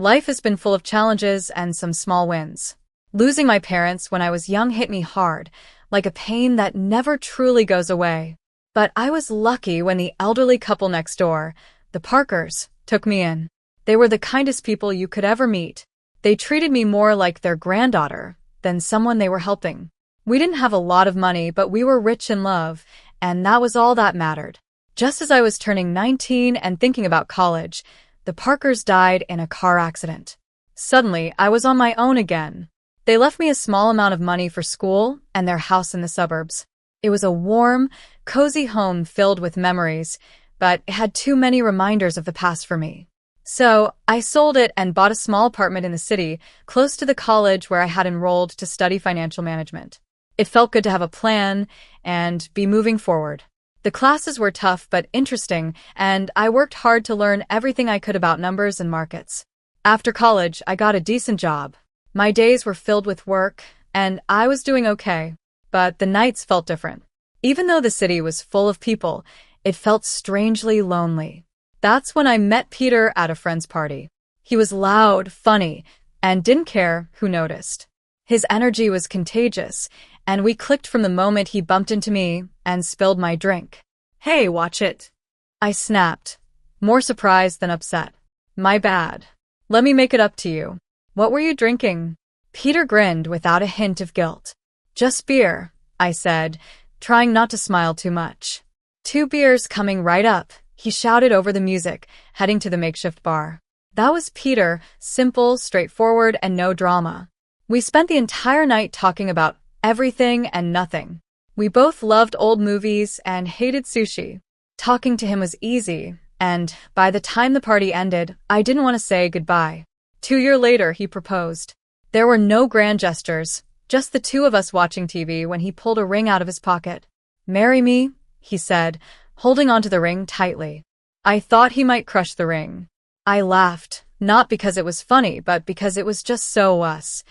Life has been full of challenges and some small wins. Losing my parents when I was young hit me hard, like a pain that never truly goes away. But I was lucky when the elderly couple next door, the Parkers, took me in. They were the kindest people you could ever meet. They treated me more like their granddaughter than someone they were helping. We didn't have a lot of money, but we were rich in love, and that was all that mattered. Just as I was turning 19 and thinking about college, the Parkers died in a car accident. Suddenly, I was on my own again. They left me a small amount of money for school and their house in the suburbs. It was a warm, cozy home filled with memories, but it had too many reminders of the past for me. So, I sold it and bought a small apartment in the city, close to the college where I had enrolled to study financial management. It felt good to have a plan and be moving forward. The classes were tough but interesting, and I worked hard to learn everything I could about numbers and markets. After college, I got a decent job. My days were filled with work, and I was doing okay, but the nights felt different. Even though the city was full of people, it felt strangely lonely. That's when I met Peter at a friend's party. He was loud, funny, and didn't care who noticed. His energy was contagious, and we clicked from the moment he bumped into me and spilled my drink. "Hey, watch it." I snapped, more surprised than upset. "My bad. Let me make it up to you. What were you drinking?" Peter grinned without a hint of guilt. "Just beer," I said, trying not to smile too much. "2 beers coming right up," he shouted over the music, heading to the makeshift bar. That was Peter, simple, straightforward, and no drama. We spent the entire night talking about everything and nothing. We both loved old movies and hated sushi. Talking to him was easy, and by the time the party ended, I didn't want to say goodbye. 2 years later, he proposed. There were no grand gestures, just the two of us watching TV when he pulled a ring out of his pocket. "Marry me," he said, holding onto the ring tightly. I thought he might crush the ring. I laughed, not because it was funny, but because it was just so us.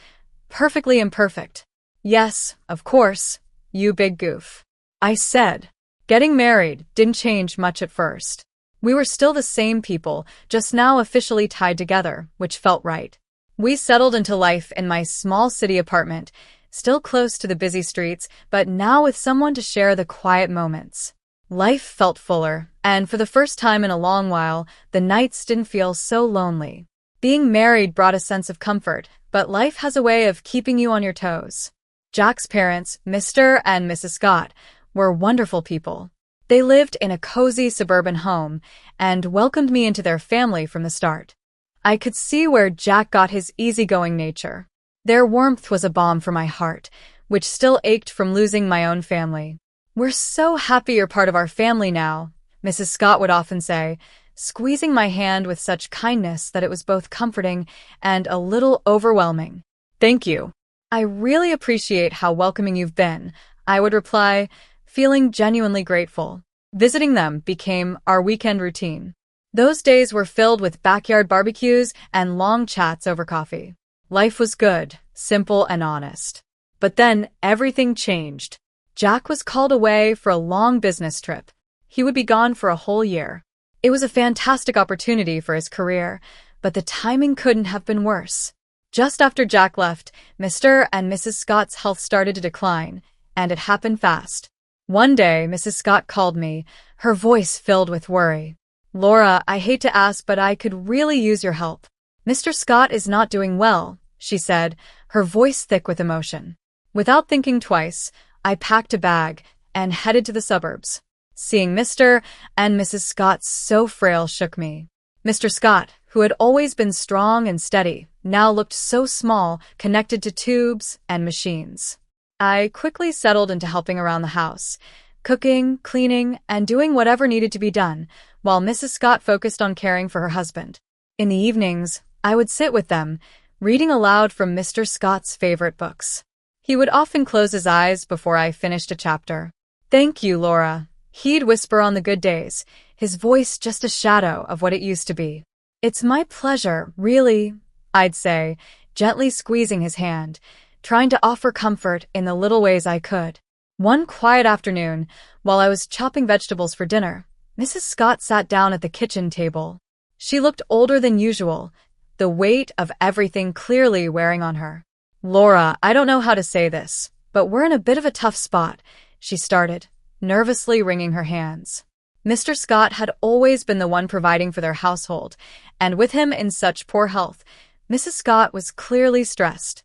Perfectly imperfect. "Yes, of course, you big goof," I said. Getting married didn't change much at first. We were still the same people, just now officially tied together, which felt right. We settled into life in my small city apartment, still close to the busy streets, but now with someone to share the quiet moments. Life felt fuller, and for the first time in a long while, the nights didn't feel so lonely. Being married brought a sense of comfort, but life has a way of keeping you on your toes. Jack's parents, Mr. and Mrs. Scott, were wonderful people. They lived in a cozy suburban home and welcomed me into their family from the start. I could see where Jack got his easygoing nature. Their warmth was a balm for my heart, which still ached from losing my own family. "We're so happy you're part of our family now," Mrs. Scott would often say, squeezing my hand with such kindness that it was both comforting and a little overwhelming. "Thank you. I really appreciate how welcoming you've been," I would reply, feeling genuinely grateful. Visiting them became our weekend routine. Those days were filled with backyard barbecues and long chats over coffee. Life was good, simple, and honest. But then everything changed. Jack was called away for a long business trip. He would be gone for a whole year. It was a fantastic opportunity for his career, but the timing couldn't have been worse. Just after Jack left, Mr. and Mrs. Scott's health started to decline, and it happened fast. One day, Mrs. Scott called me, her voice filled with worry. "Laura, I hate to ask, but I could really use your help. Mr. Scott is not doing well," she said, her voice thick with emotion. Without thinking twice, I packed a bag and headed to the suburbs. Seeing Mr. and Mrs. Scott so frail shook me. Mr. Scott, who had always been strong and steady, now looked so small, connected to tubes and machines. I quickly settled into helping around the house, cooking, cleaning, and doing whatever needed to be done, while Mrs. Scott focused on caring for her husband. In the evenings, I would sit with them, reading aloud from Mr. Scott's favorite books. He would often close his eyes before I finished a chapter. "Thank you, Laura," he'd whisper on the good days, his voice just a shadow of what it used to be. "It's my pleasure, really," I'd say, gently squeezing his hand, trying to offer comfort in the little ways I could. One quiet afternoon, while I was chopping vegetables for dinner, Mrs. Scott sat down at the kitchen table. She looked older than usual, the weight of everything clearly wearing on her. "Laura, I don't know how to say this, but we're in a bit of a tough spot," she started, nervously wringing her hands. Mr. Scott had always been the one providing for their household, and with him in such poor health, Mrs. Scott was clearly stressed.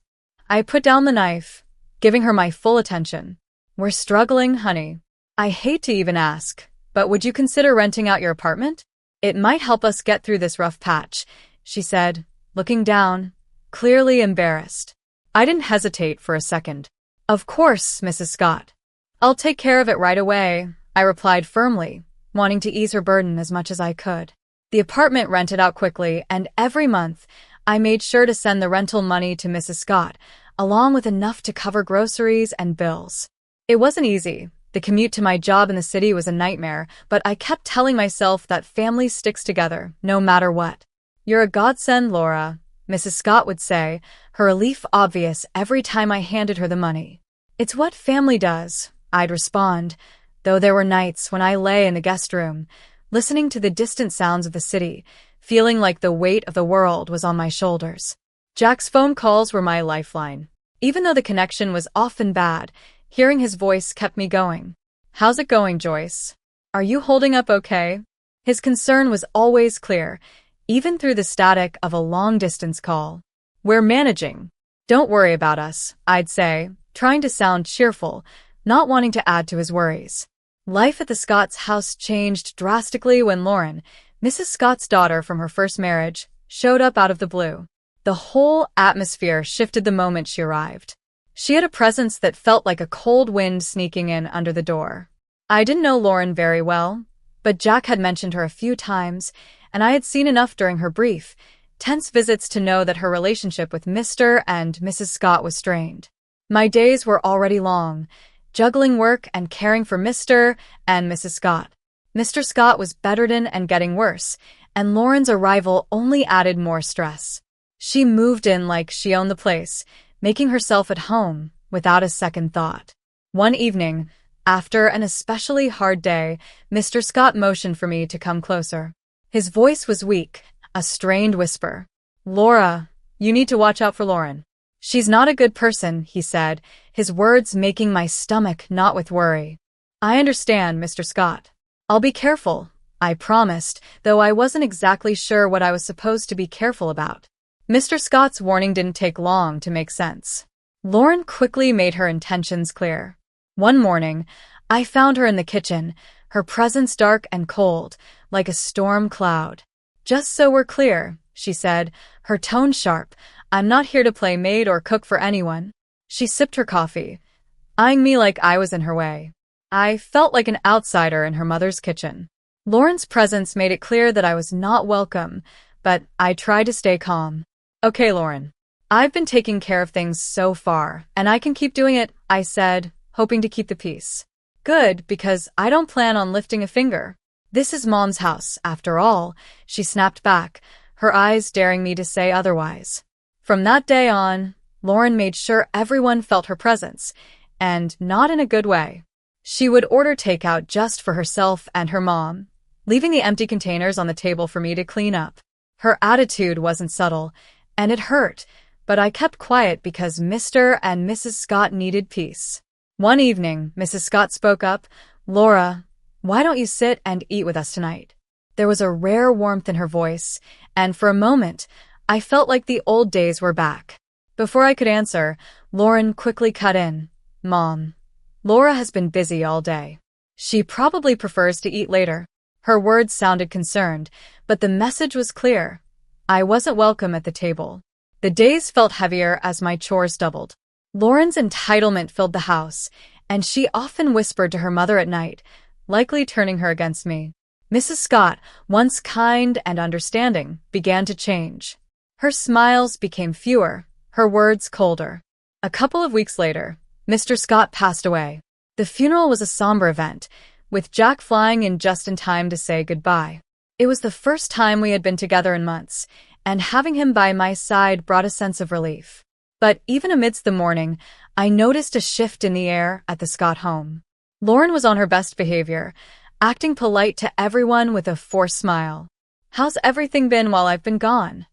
I put down the knife, giving her my full attention. "We're struggling, honey. I hate to even ask, but would you consider renting out your apartment? It might help us get through this rough patch," she said, looking down, clearly embarrassed. I didn't hesitate for a second. "Of course, Mrs. Scott. I'll take care of it right away," I replied firmly, wanting to ease her burden as much as I could. The apartment rented out quickly, and every month, I made sure to send the rental money to Mrs. Scott, along with enough to cover groceries and bills. It wasn't easy. The commute to my job in the city was a nightmare, but I kept telling myself that family sticks together, no matter what. "You're a godsend, Laura," Mrs. Scott would say, her relief obvious every time I handed her the money. "It's what family does," I'd respond, though there were nights when I lay in the guest room, listening to the distant sounds of the city, feeling like the weight of the world was on my shoulders. Jack's phone calls were my lifeline. Even though the connection was often bad, hearing his voice kept me going. "How's it going, Joyce? Are you holding up okay?" His concern was always clear, even through the static of a long-distance call. "We're managing. Don't worry about us," I'd say, trying to sound cheerful, not wanting to add to his worries. Life at the Scott's house changed drastically when Lauren, Mrs. Scott's daughter from her first marriage, showed up out of the blue. The whole atmosphere shifted the moment she arrived. She had a presence that felt like a cold wind sneaking in under the door. I didn't know Lauren very well, but Jack had mentioned her a few times, and I had seen enough during her brief, tense visits to know that her relationship with Mr. and Mrs. Scott was strained. My days were already long, juggling work and caring for Mr. and Mrs. Scott. Mr. Scott was bedridden and getting worse, and Lauren's arrival only added more stress. She moved in like she owned the place, making herself at home without a second thought. One evening, after an especially hard day, Mr. Scott motioned for me to come closer. His voice was weak, a strained whisper. "Laura, you need to watch out for Lauren. She's not a good person," he said, his words making my stomach knot with worry. "I understand, Mr. Scott. I'll be careful," I promised, though I wasn't exactly sure what I was supposed to be careful about. Mr. Scott's warning didn't take long to make sense. Lauren quickly made her intentions clear. One morning, I found her in the kitchen, her presence dark and cold, like a storm cloud. "Just so we're clear," she said, her tone sharp, "I'm not here to play maid or cook for anyone." She sipped her coffee, eyeing me like I was in her way. I felt like an outsider in her mother's kitchen. Lauren's presence made it clear that I was not welcome, but I tried to stay calm. "Okay, Lauren. I've been taking care of things so far, and I can keep doing it," I said, hoping to keep the peace. "Good, because I don't plan on lifting a finger. This is Mom's house, after all," she snapped back, her eyes daring me to say otherwise. From that day on, Lauren made sure everyone felt her presence, and not in a good way. She would order takeout just for herself and her mom, leaving the empty containers on the table for me to clean up. Her attitude wasn't subtle, and it hurt, but I kept quiet because Mr. and Mrs. Scott needed peace. One evening, Mrs. Scott spoke up, "Laura, why don't you sit and eat with us tonight?" There was a rare warmth in her voice, and for a moment, I felt like the old days were back. Before I could answer, Lauren quickly cut in. "Mom, Laura has been busy all day. She probably prefers to eat later." Her words sounded concerned, but the message was clear. I wasn't welcome at the table. The days felt heavier as my chores doubled. Lauren's entitlement filled the house, and she often whispered to her mother at night, likely turning her against me. Mrs. Scott, once kind and understanding, began to change. Her smiles became fewer, her words colder. A couple of weeks later, Mr. Scott passed away. The funeral was a somber event, with Jack flying in just in time to say goodbye. It was the first time we had been together in months, and having him by my side brought a sense of relief. But even amidst the mourning, I noticed a shift in the air at the Scott home. Lauren was on her best behavior, acting polite to everyone with a forced smile. "How's everything been while I've been gone?"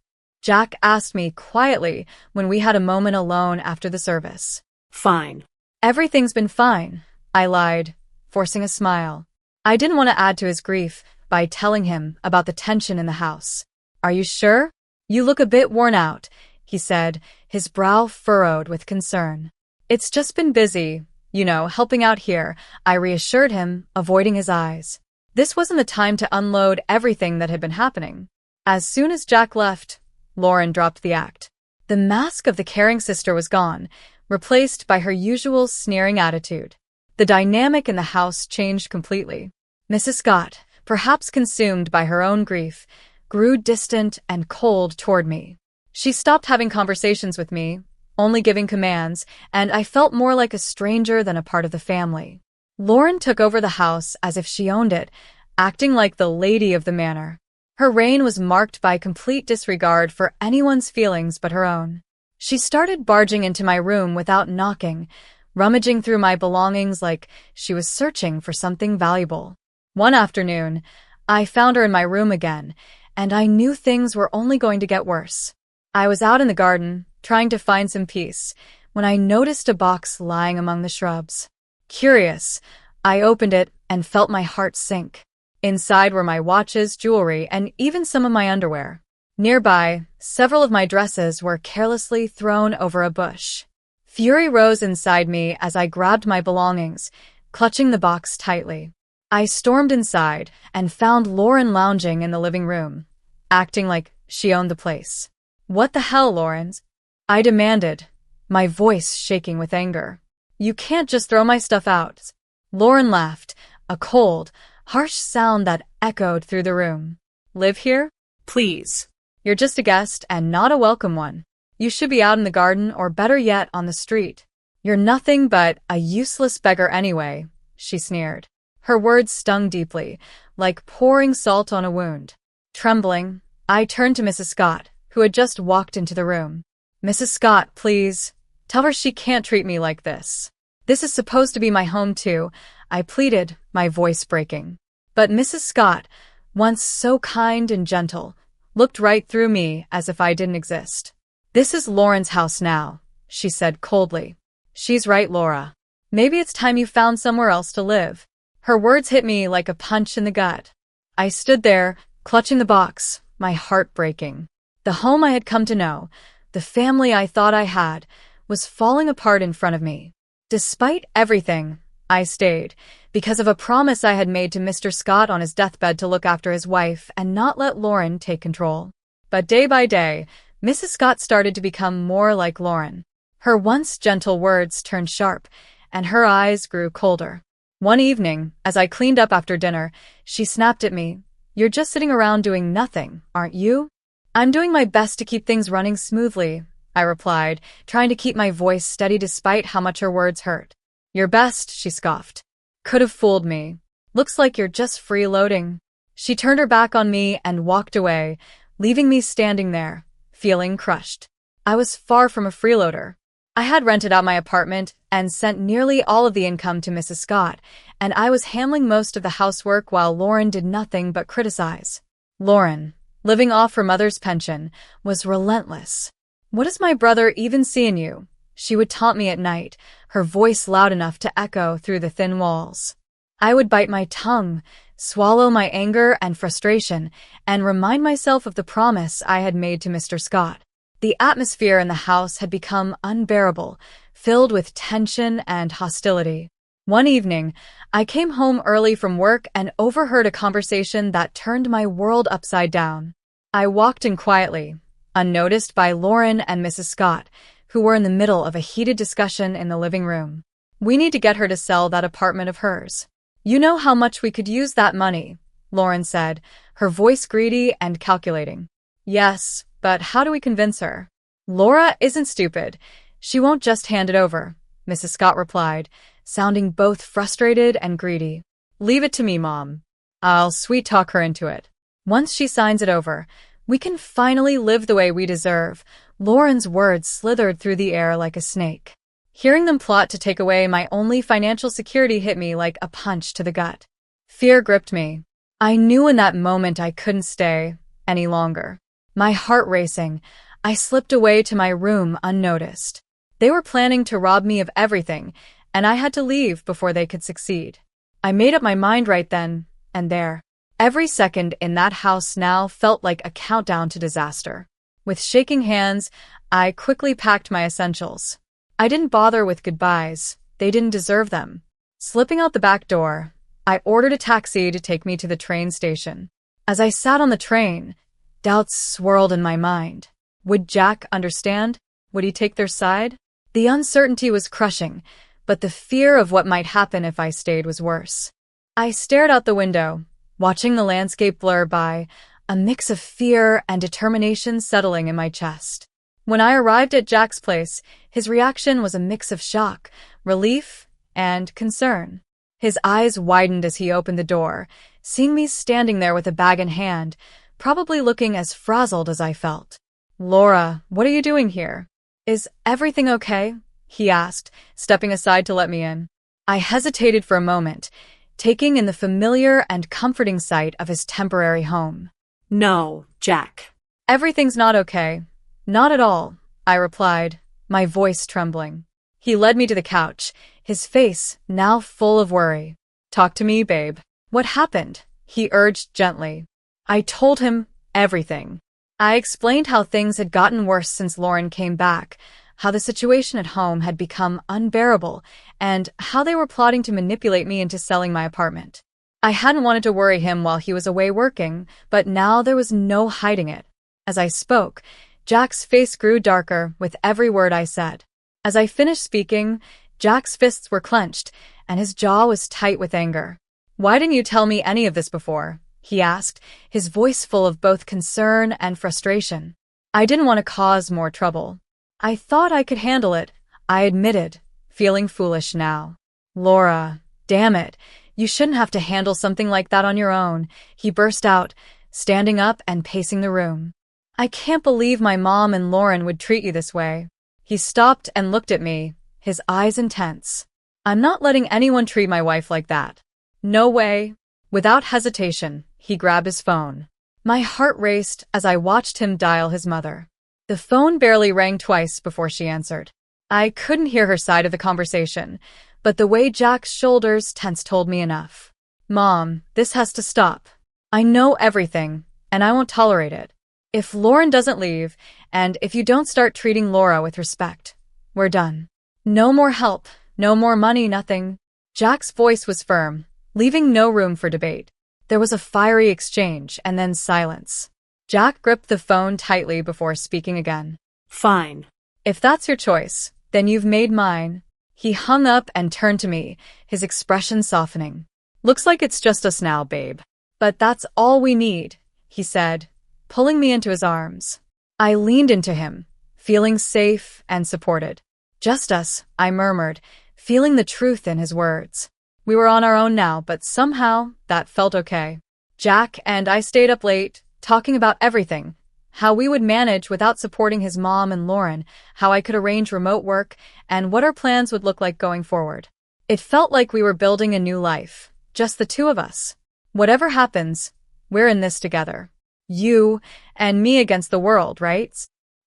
Jack asked me quietly when we had a moment alone after the service. Fine. Everything's been fine, I lied, forcing a smile. I didn't want to add to his grief by telling him about the tension in the house. Are you sure? You look a bit worn out, he said, his brow furrowed with concern. It's just been busy, helping out here, I reassured him, avoiding his eyes. This wasn't the time to unload everything that had been happening. As soon as Jack left, Lauren dropped the act. The mask of the caring sister was gone, replaced by her usual sneering attitude. The dynamic in the house changed completely. Mrs. Scott, perhaps consumed by her own grief, grew distant and cold toward me. She stopped having conversations with me, only giving commands, and I felt more like a stranger than a part of the family. Lauren took over the house as if she owned it, acting like the lady of the manor. Her reign was marked by complete disregard for anyone's feelings but her own. She started barging into my room without knocking, rummaging through my belongings like she was searching for something valuable. One afternoon, I found her in my room again, and I knew things were only going to get worse. I was out in the garden, trying to find some peace, when I noticed a box lying among the shrubs. Curious, I opened it and felt my heart sink. Inside were my watches, jewelry, and even some of my underwear. Nearby, several of my dresses were carelessly thrown over a bush. Fury rose inside me as I grabbed my belongings, clutching the box tightly. I stormed inside and found Lauren lounging in the living room, acting like she owned the place. What the hell, Lawrence? I demanded, my voice shaking with anger. You can't just throw my stuff out. Lauren laughed, a cold, harsh sound that echoed through the room. Live here? Please. You're just a guest and not a welcome one. You should be out in the garden or better yet on the street. You're nothing but a useless beggar anyway, she sneered. Her words stung deeply, like pouring salt on a wound. Trembling, I turned to Mrs. Scott, who had just walked into the room. Mrs. Scott, please. Tell her she can't treat me like this. This is supposed to be my home too, I pleaded, my voice breaking. But Mrs. Scott, once so kind and gentle, looked right through me as if I didn't exist. This is Lauren's house now, she said coldly. She's right, Laura. Maybe it's time you found somewhere else to live. Her words hit me like a punch in the gut. I stood there, clutching the box, my heart breaking. The home I had come to know, the family I thought I had, was falling apart in front of me. Despite everything, I stayed, because of a promise I had made to Mr. Scott on his deathbed to look after his wife and not let Lauren take control. But day by day, Mrs. Scott started to become more like Lauren. Her once gentle words turned sharp, and her eyes grew colder. One evening, as I cleaned up after dinner, she snapped at me. You're just sitting around doing nothing, aren't you? I'm doing my best to keep things running smoothly, I replied, trying to keep my voice steady despite how much her words hurt. Your best, she scoffed. Could have fooled me. Looks like you're just freeloading. She turned her back on me and walked away, leaving me standing there, feeling crushed. I was far from a freeloader. I had rented out my apartment and sent nearly all of the income to Mrs. Scott, and I was handling most of the housework while Lauren did nothing but criticize. Lauren, living off her mother's pension, was relentless. What does my brother even see in you? She would taunt me at night, her voice loud enough to echo through the thin walls. I would bite my tongue, swallow my anger and frustration, and remind myself of the promise I had made to Mr. Scott. The atmosphere in the house had become unbearable, filled with tension and hostility. One evening, I came home early from work and overheard a conversation that turned my world upside down. I walked in quietly, unnoticed by Lauren and Mrs. Scott, who were in the middle of a heated discussion in the living room. We need to get her to sell that apartment of hers. You know how much we could use that money, Lauren said, her voice greedy and calculating. Yes, but how do we convince her? Laura isn't stupid. She won't just hand it over, Mrs. Scott replied, sounding both frustrated and greedy. Leave it to me, Mom. I'll sweet-talk her into it. Once she signs it over, we can finally live the way we deserve. Lauren's words slithered through the air like a snake. Hearing them plot to take away my only financial security hit me like a punch to the gut. Fear gripped me. I knew in that moment I couldn't stay any longer. My heart racing, I slipped away to my room unnoticed. They were planning to rob me of everything, and I had to leave before they could succeed. I made up my mind right then and there. Every second in that house now felt like a countdown to disaster. With shaking hands, I quickly packed my essentials. I didn't bother with goodbyes. They didn't deserve them. Slipping out the back door, I ordered a taxi to take me to the train station. As I sat on the train, doubts swirled in my mind. Would Jack understand? Would he take their side? The uncertainty was crushing, but the fear of what might happen if I stayed was worse. I stared out the window, watching the landscape blur by, a mix of fear and determination settling in my chest. When I arrived at Jack's place, his reaction was a mix of shock, relief, and concern. His eyes widened as he opened the door, seeing me standing there with a bag in hand, probably looking as frazzled as I felt. "Laura, what are you doing here? Is everything okay?" he asked, stepping aside to let me in. I hesitated for a moment, taking in the familiar and comforting sight of his temporary home. "No, Jack." "Everything's not okay. Not at all," I replied, my voice trembling. He led me to the couch, his face now full of worry. "Talk to me, babe. What happened?" he urged gently. I told him everything. I explained how things had gotten worse since Lauren came back, how the situation at home had become unbearable, and how they were plotting to manipulate me into selling my apartment. I hadn't wanted to worry him while he was away working, but now there was no hiding it. As I spoke, Jack's face grew darker with every word I said. As I finished speaking, Jack's fists were clenched, and his jaw was tight with anger. "Why didn't you tell me any of this before?" he asked, his voice full of both concern and frustration. "I didn't want to cause more trouble. I thought I could handle it," I admitted, feeling foolish now. "Laura, damn it, you shouldn't have to handle something like that on your own," he burst out, standing up and pacing the room. "I can't believe my mom and Lauren would treat you this way." He stopped and looked at me, his eyes intense. "I'm not letting anyone treat my wife like that. No way." Without hesitation, he grabbed his phone. My heart raced as I watched him dial his mother. The phone barely rang twice before she answered. I couldn't hear her side of the conversation, but the way Jack's shoulders tensed told me enough. "Mom, this has to stop. I know everything, and I won't tolerate it. If Lauren doesn't leave, and if you don't start treating Laura with respect, we're done. No more help, no more money, nothing." Jack's voice was firm, leaving no room for debate. There was a fiery exchange and then silence. Jack gripped the phone tightly before speaking again. "Fine. "If that's your choice, then you've made mine." He hung up and turned to me, his expression softening. "Looks like it's just us now, babe. But that's all we need," he said, pulling me into his arms. I leaned into him, feeling safe and supported. "Just us," I murmured, feeling the truth in his words. We were on our own now, but somehow that felt okay. Jack and I stayed up late, talking about everything. How we would manage without supporting his mom and Lauren, how I could arrange remote work, and what our plans would look like going forward. It felt like we were building a new life, just the two of us. Whatever happens, we're in this together. You and me against the world, right?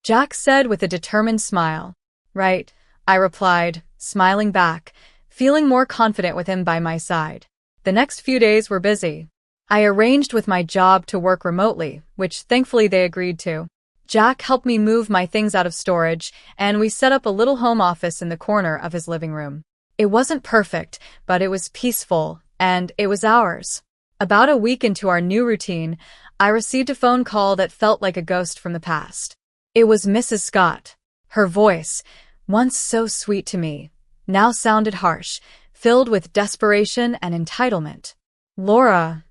Jack said with a determined smile. "Right," I replied, smiling back, feeling more confident with him by my side. The next few days were busy. I arranged with my job to work remotely, which thankfully they agreed to. Jack helped me move my things out of storage, and we set up a little home office in the corner of his living room. It wasn't perfect, but it was peaceful, and it was ours. About a week into our new routine, I received a phone call that felt like a ghost from the past. It was Mrs. Scott. Her voice, once so sweet to me, now sounded harsh, filled with desperation and entitlement. "Laura,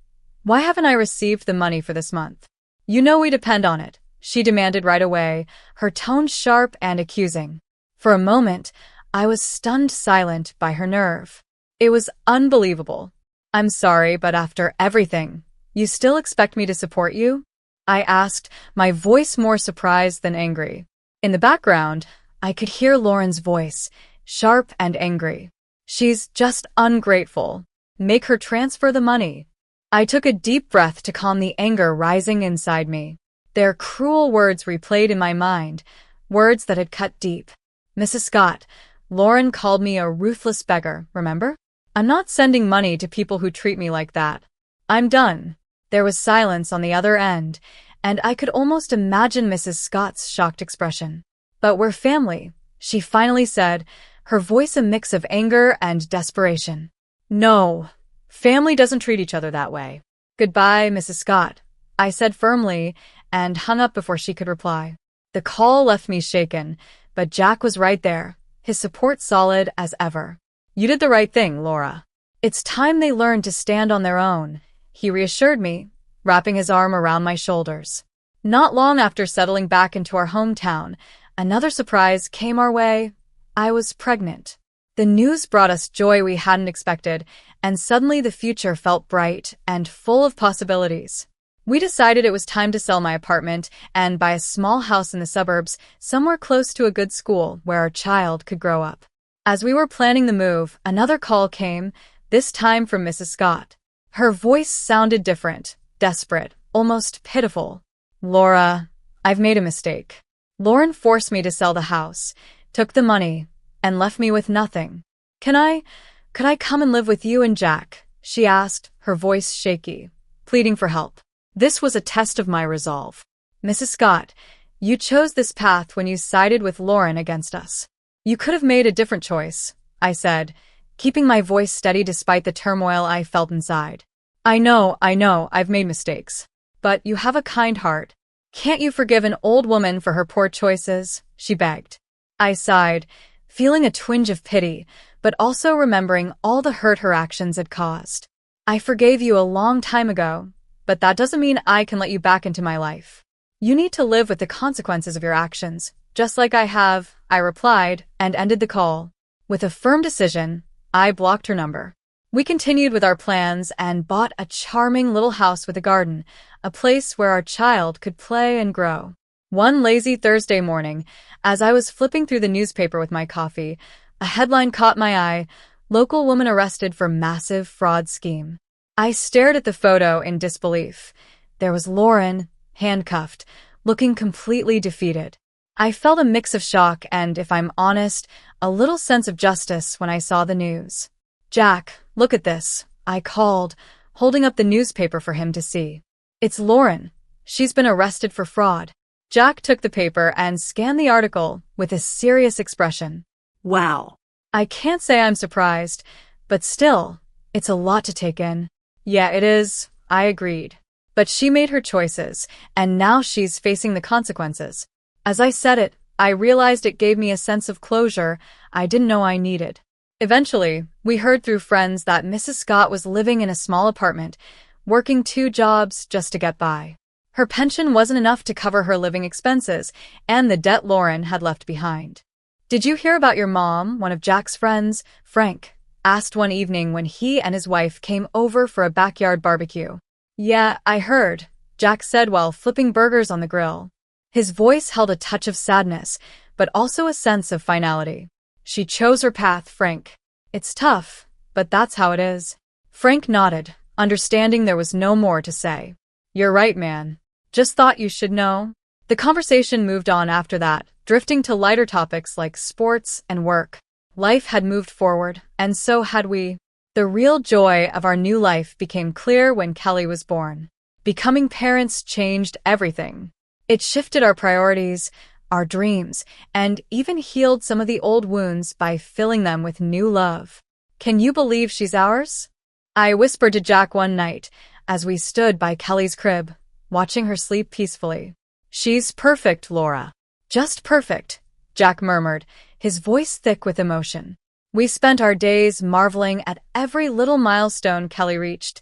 why haven't I received the money for this month? You know we depend on it," she demanded right away, her tone sharp and accusing. For a moment, I was stunned silent by her nerve. It was unbelievable. "I'm sorry, but after everything, you still expect me to support you?" I asked, my voice more surprised than angry. In the background, I could hear Lauren's voice, sharp and angry. "She's just ungrateful. Make her transfer the money." I took a deep breath to calm the anger rising inside me. Their cruel words replayed in my mind, words that had cut deep. "Mrs. Scott, Lauren called me a ruthless beggar, remember? I'm not sending money to people who treat me like that. I'm done." There was silence on the other end, and I could almost imagine Mrs. Scott's shocked expression. "But we're family," she finally said, her voice a mix of anger and desperation. "No, family doesn't treat each other that way." "Goodbye, Mrs. Scott," I said firmly, and hung up before she could reply. The call left me shaken, but Jack was right there, his support solid as ever. "You did the right thing, Laura. It's time they learned to stand on their own," he reassured me, wrapping his arm around my shoulders. Not long after settling back into our hometown, another surprise came our way. I was pregnant. The news brought us joy we hadn't expected, and suddenly the future felt bright and full of possibilities. We decided it was time to sell my apartment and buy a small house in the suburbs, somewhere close to a good school where our child could grow up. As we were planning the move, another call came, this time from Mrs. Scott. Her voice sounded different, desperate, almost pitiful. "Laura, I've made a mistake. Lauren forced me to sell the house, took the money, and left me with nothing. Could I come and live with you and Jack?" she asked, her voice shaky, pleading for help. This was a test of my resolve. "Mrs. Scott, you chose this path when you sided with Lauren against us. You could have made a different choice," I said, keeping my voice steady despite the turmoil I felt inside. I know, I've made mistakes. But you have a kind heart. Can't you forgive an old woman for her poor choices?" she begged. I sighed, feeling a twinge of pity, but also remembering all the hurt her actions had caused. "I forgave you a long time ago, but that doesn't mean I can let you back into my life. You need to live with the consequences of your actions, just like I have," I replied, and ended the call. With a firm decision, I blocked her number. We continued with our plans and bought a charming little house with a garden, a place where our child could play and grow. One lazy Thursday morning, as I was flipping through the newspaper with my coffee, a headline caught my eye: "Local woman arrested for massive fraud scheme." I stared at the photo in disbelief. There was Lauren, handcuffed, looking completely defeated. I felt a mix of shock and, if I'm honest, a little sense of justice when I saw the news. "Jack, look at this," I called, holding up the newspaper for him to see. "It's Lauren. She's been arrested for fraud." Jack took the paper and scanned the article with a serious expression. Wow. I can't say I'm surprised, but still, it's a lot to take in. "Yeah, it is," I agreed. "But she made her choices, and now she's facing the consequences." As I said it, I realized it gave me a sense of closure I didn't know I needed. Eventually, we heard through friends that Mrs. Scott was living in a small apartment, working 2 jobs just to get by. Her pension wasn't enough to cover her living expenses and the debt Lauren had left behind. "Did you hear about your mom?" one of Jack's friends, Frank, asked one evening when he and his wife came over for a backyard barbecue. "Yeah, I heard," Jack said while flipping burgers on the grill. His voice held a touch of sadness, but also a sense of finality. "She chose her path, Frank. It's tough, but that's how it is." Frank nodded, understanding there was no more to say. "You're right, man. Just thought you should know." The conversation moved on after that, drifting to lighter topics like sports and work. Life had moved forward, and so had we. The real joy of our new life became clear when Kelly was born. Becoming parents changed everything. It shifted our priorities, our dreams, and even healed some of the old wounds by filling them with new love. "Can you believe she's ours?" I whispered to Jack one night as we stood by Kelly's crib, watching her sleep peacefully. "She's perfect, Laura. Just perfect," Jack murmured, his voice thick with emotion. We spent our days marveling at every little milestone Kelly reached,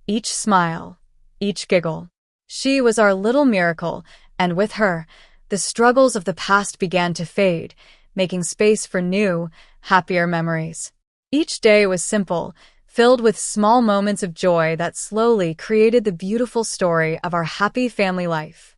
each smile, each giggle. She was our little miracle, and with her, the struggles of the past began to fade, making space for new, happier memories. Each day was simple, filled with small moments of joy that slowly created the beautiful story of our happy family life.